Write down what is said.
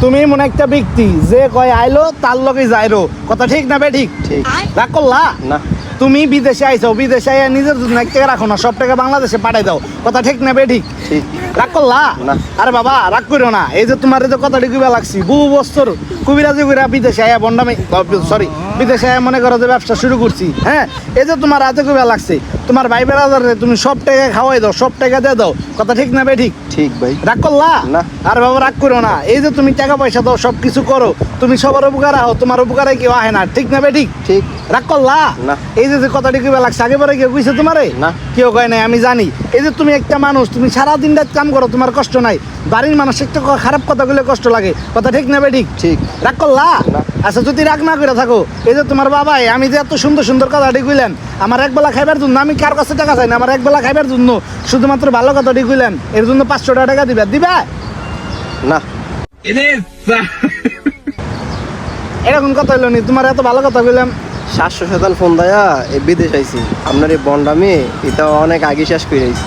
তুমি মনে একটা ব্যক্তি যে কয় আইলো তার লগে যাইরো, কথা ঠিক না বে? ঠিক ঠিক। রাগ করলা না। তুমি বিদেশে আইছো, বিদেশে আইয়া নিজের জন্য এক টাকা রাখো না, সব টাকা বাংলাদেশে পাঠাই দাও, কথা ঠিক না বে? ঠিক ঠিক। রাগ করলা? না। আরে বাবা রাগ করো না, এই যে তোমার যে কথাটি কইবা লাগছি বহু বছর কবিরাজি কইরা বিদেশে আইয়া বন্ডামি, সরি বিদেশে আইয়া মনে করো যে ব্যবসা শুরু করছি। হ্যাঁ, এই যে তোমার রাতে কইবা লাগছে তোমার ভাই বেড়াদারে তুমি সব টাকা খাওয়াই দাও, সব টাকা দিয়ে দাও, কথা ঠিক না বে? ঠিক ঠিক ভাই। রাগ করলা? না। আর বাবা রাগ করো না, এই যে তুমি টাকা পয়সা দাও, সব কিছু করো, তুমি সবার উপকার আহো, তোমার উপকারে কেউ আহে না, ঠিক না বে? ঠিক ঠিক। রাগ করলা? না। এই যে কথাটি কইবা লাগছে আগে পরে কেউ কইছে তোমারে? না। কেউ কয় নাই, আমি জানি। এই যে তুমি একটা মানুষ, তুমি সারাদিন রাত কাম করো, তোমার কষ্ট নাই, বাড়ির মানুষ একটা খারাপ কথা বলে কষ্ট লাগে, কথা ঠিক না বে? ঠিক ঠিক। রাগ করলা? না। আচ্ছা যদি রাগ না করে থাকো, এই যে তোমার বাবাই আমি যে এত সুন্দর সুন্দর কথাটি কইলেন, আমার একবেলা খাইবার জন্য, আমি কার কাছে টাকা চাই না, আমার একবেলা খাইবার জন্য শুধুমাত্র ভালো কথাটি কইলেন, এর জন্য 500 টাকা দিবে? না। এরকম কথা হইলো নি? তোমার এত ভালো কথা কইলাম। 700 শতাংশ ফোন দেয়া এই বিদেশ আইছি, আপনার এই বন্ড আমি এটা অনেক আগে শেষ করে আইছি।